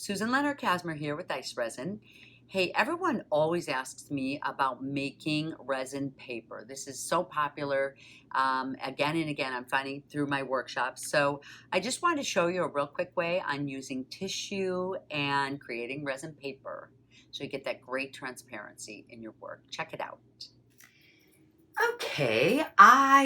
Susan Lenart Kazmer here with ICE Resin. Hey, everyone always asks me about making resin paper. This is so popular again and again. I'm finding through my workshops. So I just wanted to show you a real quick way on using tissue and creating resin paper so you get that great transparency in your work. Check it out. Okay,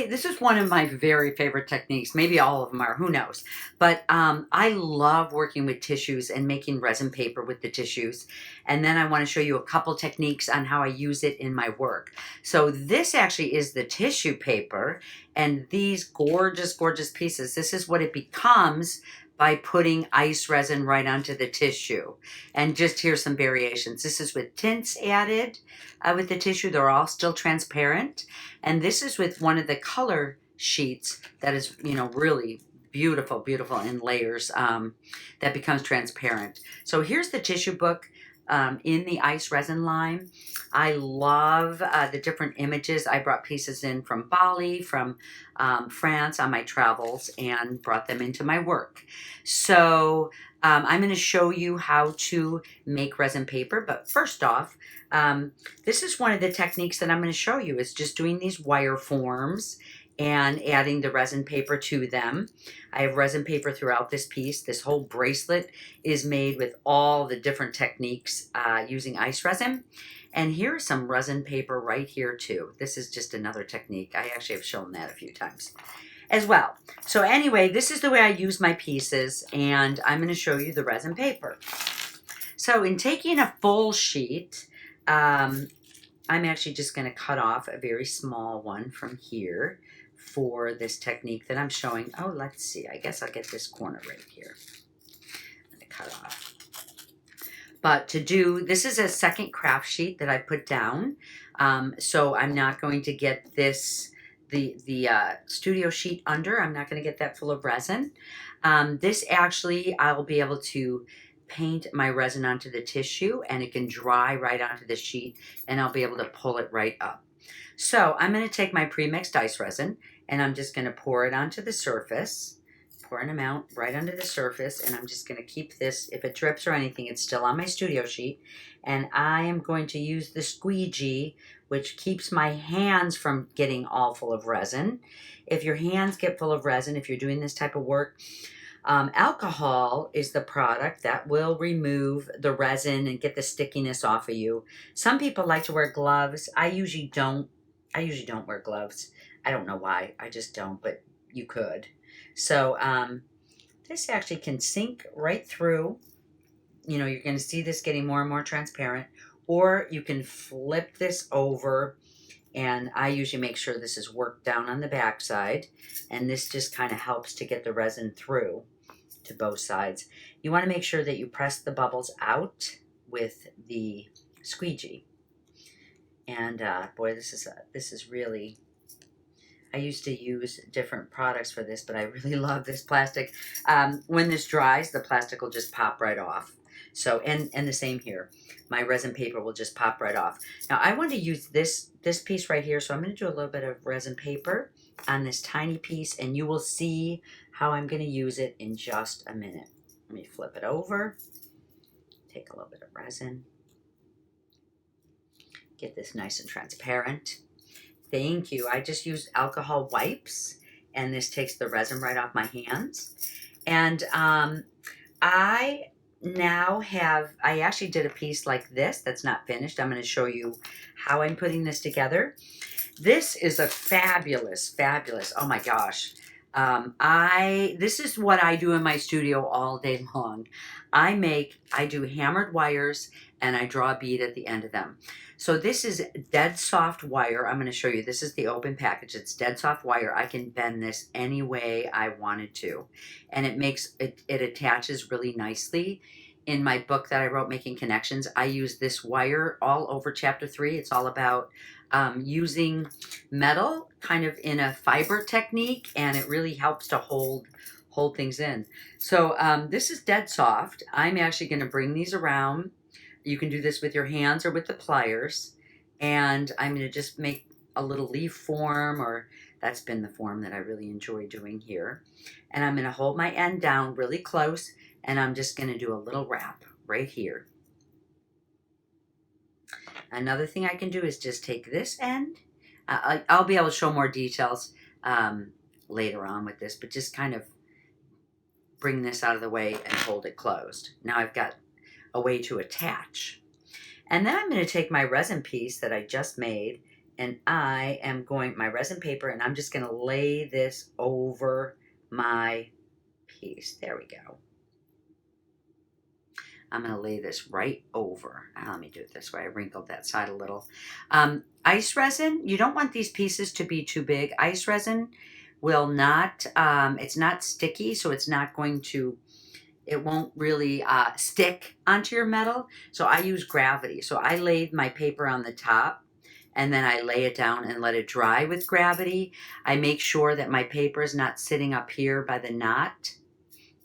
this is one of my very favorite techniques. Maybe all of them are, who knows? But I love working with tissues and making resin paper with the tissues. And then I want to show you a couple techniques on how I use it in my work. So this actually is the tissue paper, and these gorgeous, gorgeous pieces. This is what it becomes by putting ice resin right onto the tissue. And just here's some variations. This is with tints added with the tissue. They're all still transparent. And this is with one of the color sheets that is, really beautiful, beautiful in layers that becomes transparent. So here's the tissue book in the ICE Resin line. I love the different images. I brought pieces in from Bali, from France on my travels, and brought them into my work. So I'm going to show you how to make resin paper. But first off, this is one of the techniques that I'm going to show you, is just doing these wire forms and adding the resin paper to them. I have resin paper throughout this piece. This whole bracelet is made with all the different techniques using ice resin. And here's some resin paper right here too. This is just another technique. I actually have shown that a few times as well. So anyway, this is the way I use my pieces, and I'm going to show you the resin paper. So in taking a full sheet, I'm actually just going to cut off a very small one from here for this technique that I'm showing. Oh, let's see. I guess I'll get this corner right here. I'm going to cut off. But this is a second craft sheet that I put down. So I'm not going to get this, the studio sheet under. I'm not going to get that full of resin. This actually, I'll be able to paint my resin onto the tissue, and it can dry right onto the sheet, and I'll be able to pull it right up. So I'm going to take my pre-mixed ice resin, and I'm just going to pour it onto the surface, pour an amount right onto the surface, and I'm just going to keep this, if it drips or anything, it's still on my studio sheet. And I am going to use the squeegee, which keeps my hands from getting all full of resin. If your hands get full of resin, if you're doing this type of work, alcohol is the product that will remove the resin and get the stickiness off of you. Some people like to wear gloves. I usually don't wear gloves. I don't know why. I just don't, but you could. So this actually can sink right through. You're going to see this getting more and more transparent. Or you can flip this over, and I usually make sure this is worked down on the back side, and this just kind of helps to get the resin through to both sides. You want to make sure that you press the bubbles out with the squeegee. And boy, this is really, I used to use different products for this, but I really love this plastic. When this dries, the plastic will just pop right off. So, and the same here. My resin paper will just pop right off. Now, I want to use this piece right here, so I'm going to do a little bit of resin paper on this tiny piece, and you will see how I'm going to use it in just a minute. Let me flip it over, take a little bit of resin, get this nice and transparent. Thank you. I just used alcohol wipes, and this takes the resin right off my hands. And I actually did a piece like this that's not finished. I'm going to show you how I'm putting this together. This is a fabulous, oh my gosh. This is what I do in my studio all day long. I do hammered wires, and I draw a bead at the end of them. So this is dead soft wire. I'm going to show you. This is the open package. It's dead soft wire. I can bend this any way I wanted to. And it attaches really nicely. In my book that I wrote, Making Connections, I use this wire all over chapter 3. It's all about using metal kind of in a fiber technique, and it really helps to hold things in. So this is dead soft. I'm actually going to bring these around. You can do this with your hands or with the pliers, and I'm going to just make a little leaf form, or that's been the form that I really enjoy doing here. And I'm going to hold my end down really close, and I'm just going to do a little wrap right here. Another thing I can do is just take this end. I'll be able to show more details later on with this, but just kind of bring this out of the way and hold it closed. Now I've got a way to attach. And then I'm going to take my resin piece that I just made, and I am going, my resin paper, and I'm just going to lay this over my piece. There we go. I'm going to lay this right over. Let me do it this way. I wrinkled that side a little. Ice resin, you don't want these pieces to be too big. Ice resin will not, it's not sticky, so it's not going to, it won't really stick onto your metal. So I use gravity. So I laid my paper on the top, and then I lay it down and let it dry with gravity. I make sure that my paper is not sitting up here by the knot.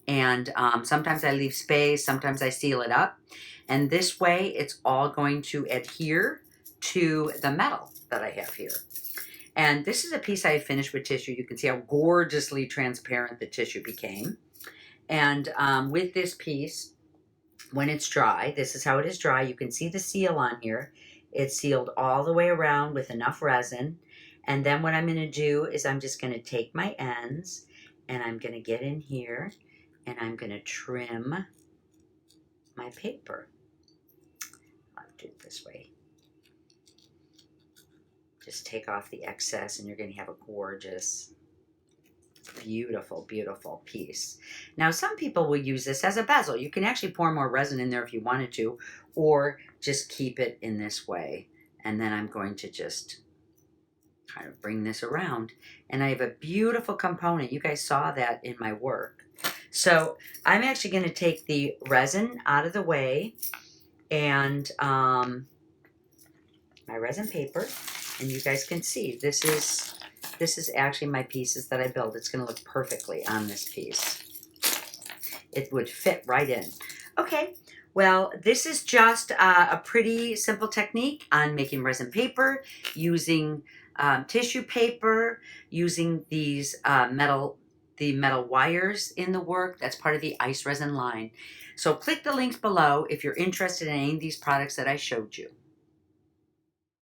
And sometimes I leave space, sometimes I seal it up. And this way, it's all going to adhere to the metal that I have here. And this is a piece I finished with tissue. You can see how gorgeously transparent the tissue became. And with this piece, when it's dry, this is how it is dry. You can see the seal on here. It's sealed all the way around with enough resin. And then what I'm going to do is I'm just going to take my ends, and I'm going to get in here, and I'm going to trim my paper. I'll do it this way. Just take off the excess, and you're going to have a gorgeous, beautiful, beautiful piece. Now, some people will use this as a bezel. You can actually pour more resin in there if you wanted to, or just keep it in this way. And then I'm going to just kind of bring this around. And I have a beautiful component. You guys saw that in my work. So I'm actually going to take the resin out of the way, and my resin paper, and you guys can see this is actually my pieces that I built. It's going to look perfectly on this piece. It would fit right in. Okay, well, this is just a pretty simple technique on making resin paper using tissue paper, using these metal wires in the work. That's part of the ICE Resin line. So click the links below if you're interested in any of these products that I showed you.